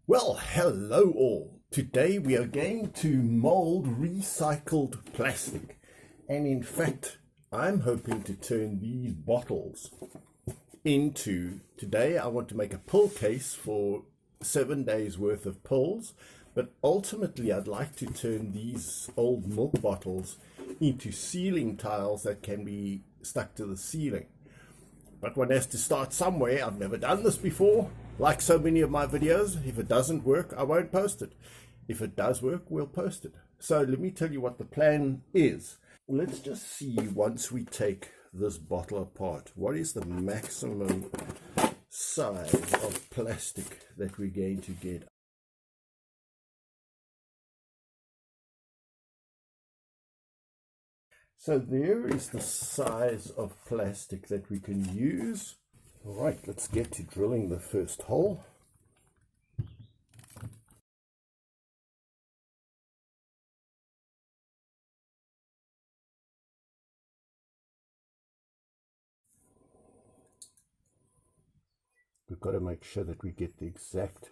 Well, hello all. Today we are going to mold recycled plastic. And in fact, I'm hoping to turn these bottles into, today I want to make a pill case for 7 days worth of pills, but ultimately I'd like to turn these old milk bottles into ceiling tiles that can be stuck to the ceiling. But one has to start somewhere. I've never done this before. Like so many of my videos, if it doesn't work, I won't post it. If it does work, we'll post it. So let me tell you what the plan is. Let's just see, once we take this bottle apart, what is the maximum size of plastic that we're going to get. So there is the size of plastic that we can use. All right, let's get to drilling the first hole. We've got to make sure that we get the exact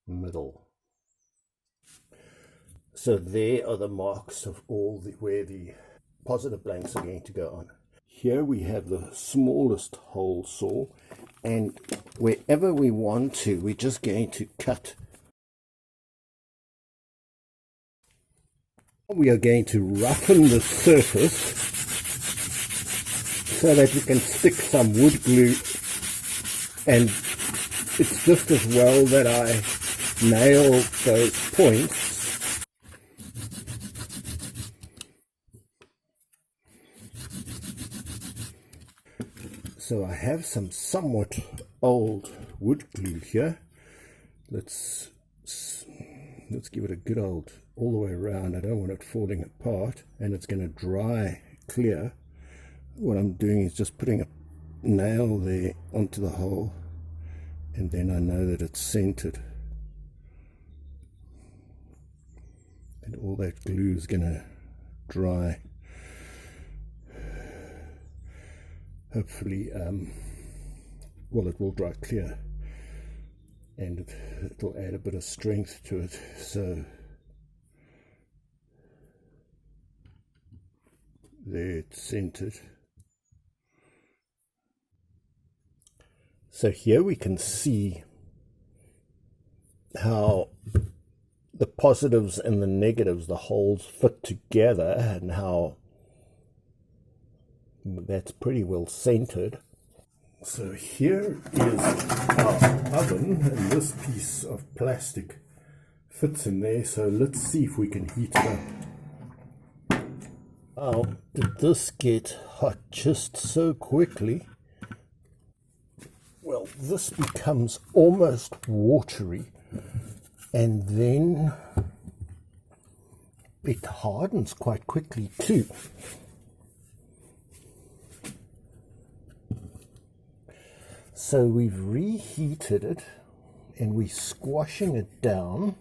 middle. So there are the marks of all where the positive blanks are going to go on. Here we have the smallest hole saw, and wherever we want to, we're just going to cut. We are going to roughen the surface so that we can stick some wood glue, and it's just as well that I nail those points. So I have some somewhat old wood glue here. Let's give it a good old all the way around. I don't want it falling apart, and it's going to dry clear. What I'm doing is just putting a nail there onto the hole, and then I know that it's centered, and all that glue is going to dry. Hopefully, well, it will dry clear, and it'll add a bit of strength to it. So there, it's centered. So here we can see how the positives and the negatives, the holes, fit together, and how that's pretty well centered. So here is our oven, and this piece of plastic fits in there. So let's see if we can heat it up. Oh, did this get hot just so quickly? Well, this becomes almost watery, and then it hardens quite quickly too. So we've reheated it, and we're squashing it down.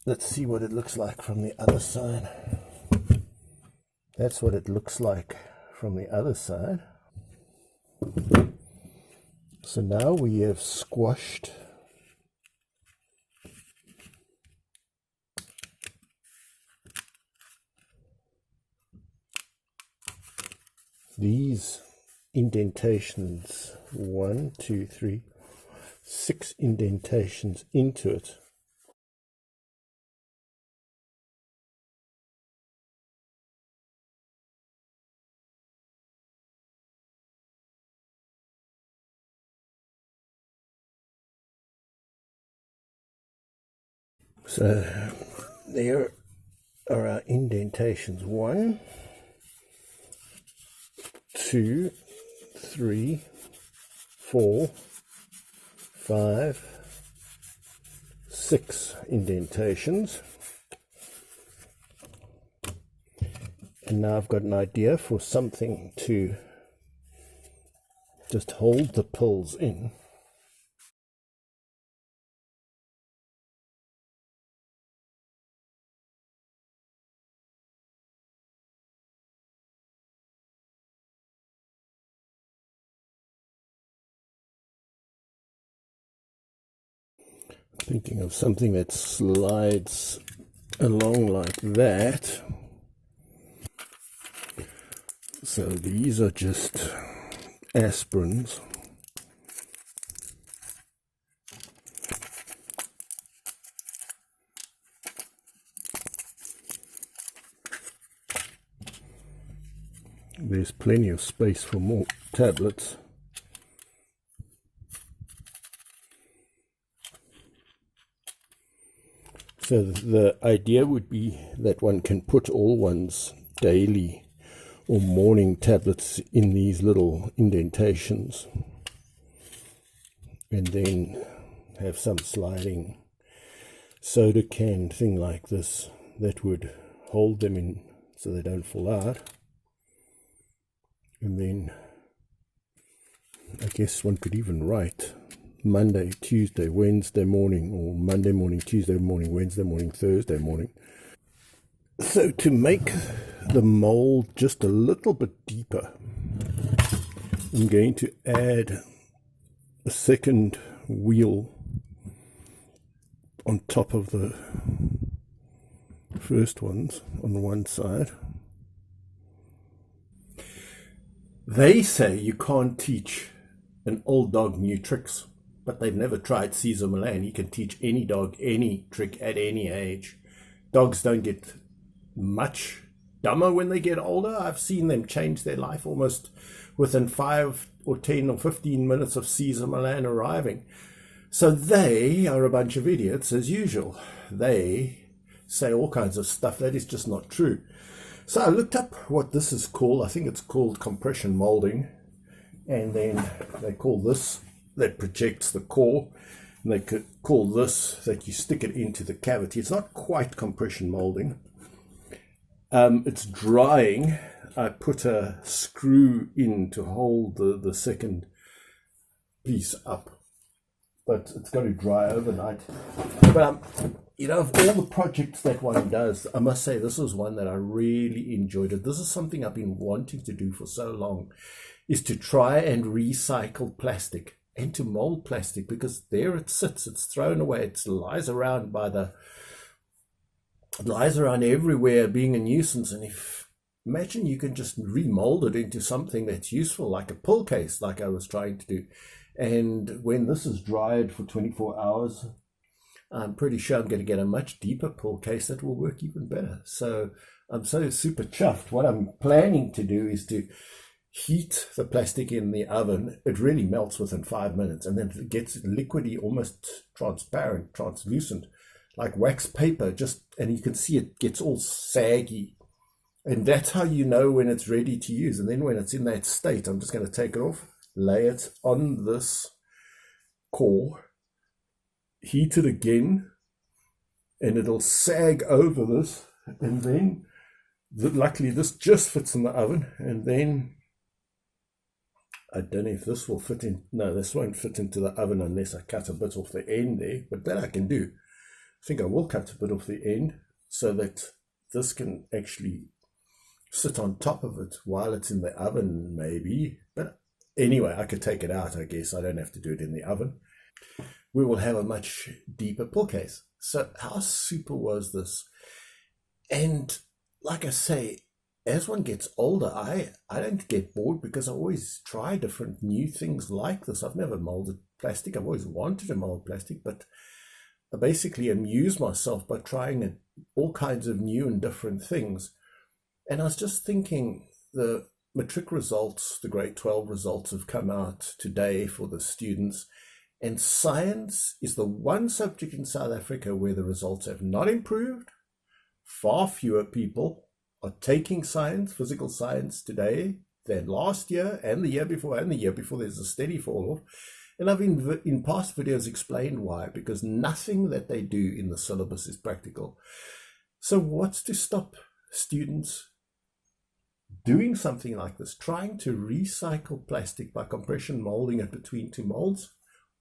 Let's see what it looks like from the other side. That's what it looks like from the other side. So now we have squashed these indentations, 1, 2, 3, 6 indentations into it. So there are our indentations: 1, 2, 3, 4, 5, 6 indentations. And now I've got an idea for something to just hold the pills in. Thinking of something that slides along like that. So these are just aspirins. There's plenty of space for more tablets. So the idea would be that one can put all one's daily or morning tablets in these little indentations and then have some sliding soda can thing like this that would hold them in so they don't fall out. And then I guess one could even write Monday, Tuesday, Wednesday morning, or Monday morning, Tuesday morning, Wednesday morning, Thursday morning. So to make the mold just a little bit deeper, I'm going to add a second wheel on top of the first ones on one side. They say you can't teach an old dog new tricks, but they've never tried Cesar Millan. You can teach any dog any trick at any age. Dogs don't get much dumber when they get older. I've seen them change their life almost within 5 or 10 or 15 minutes of Cesar Millan arriving. So they are a bunch of idiots as usual. They say all kinds of stuff that is just not true. So I looked up what this is called. I think it's called compression molding. And then they call this that projects the core. And they could call this that you stick it into the cavity. It's not quite compression molding. It's drying. I put a screw in to hold the second piece up. But it's got to dry overnight. But you know, of all the projects that one does, I must say this was one that I really enjoyed. This is something I've been wanting to do for so long, is to try and recycle plastic and to mold plastic, because there it sits, it's thrown away, it lies around everywhere being a nuisance. And imagine you can just remold it into something that's useful, like a pill case, like I was trying to do. And when this is dried for 24 hours, I'm pretty sure I'm going to get a much deeper pull case that will work even better. So I'm so super chuffed. What I'm planning to do is to heat the plastic in the oven. It really melts within 5 minutes, and then it gets liquidy, almost transparent, translucent, like wax paper, and you can see it gets all saggy. And that's how you know when it's ready to use. And then when it's in that state, I'm just going to take it off, lay it on this core, heat it again, and it'll sag over this. And then, luckily, this just fits in the oven. And then, I don't know if this will fit in. No, this won't fit into the oven unless I cut a bit off the end there. But that I can do. I think I will cut a bit off the end so that this can actually sit on top of it while it's in the oven, maybe. But anyway, I could take it out, I guess. I don't have to do it in the oven. We will have a much deeper pull case. So how super was this? And like I say, as one gets older, I don't get bored, because I always try different new things like this. I've never molded plastic. I've always wanted to mold plastic, but I basically amuse myself by trying all kinds of new and different things. And I was just thinking, the matric results, the grade 12 results have come out today for the students. And science is the one subject in South Africa where the results have not improved. Far fewer people are taking science, physical science today than last year and the year before and the year before. There's a steady fall off. And I've in past videos explained why, because nothing that they do in the syllabus is practical. So what's to stop students doing something like this, trying to recycle plastic by compression molding it between two molds?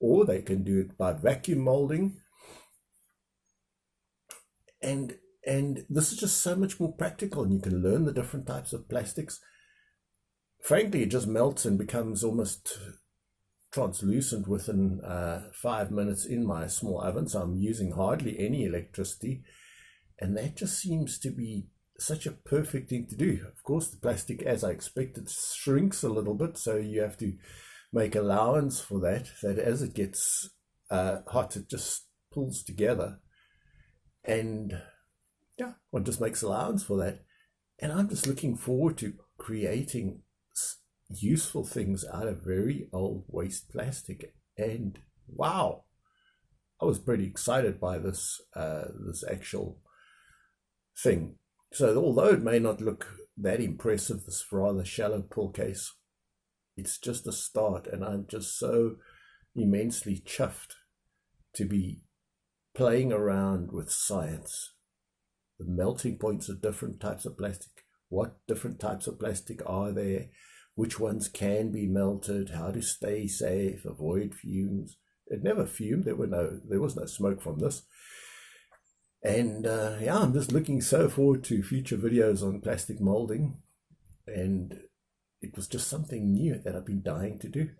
Or they can do it by vacuum molding. And this is just so much more practical, and you can learn the different types of plastics. Frankly, it just melts and becomes almost translucent within 5 minutes in my small oven, so I'm using hardly any electricity, and that just seems to be such a perfect thing to do. Of course, the plastic, as I expected, shrinks a little bit, so you have to make allowance for that, that as it gets hot, it just pulls together, and yeah, one just makes allowance for that. And I'm just looking forward to creating useful things out of very old waste plastic. And wow, I was pretty excited by this actual thing. So although it may not look that impressive, this rather shallow pull case, it's just a start, and I'm just so immensely chuffed to be playing around with science, the melting points of different types of plastic. What different types of plastic are there? Which ones can be melted? How to stay safe, avoid fumes. It never fumed. There was no smoke from this. And yeah, I'm just looking so forward to future videos on plastic molding. And it was just something new that I've been dying to do.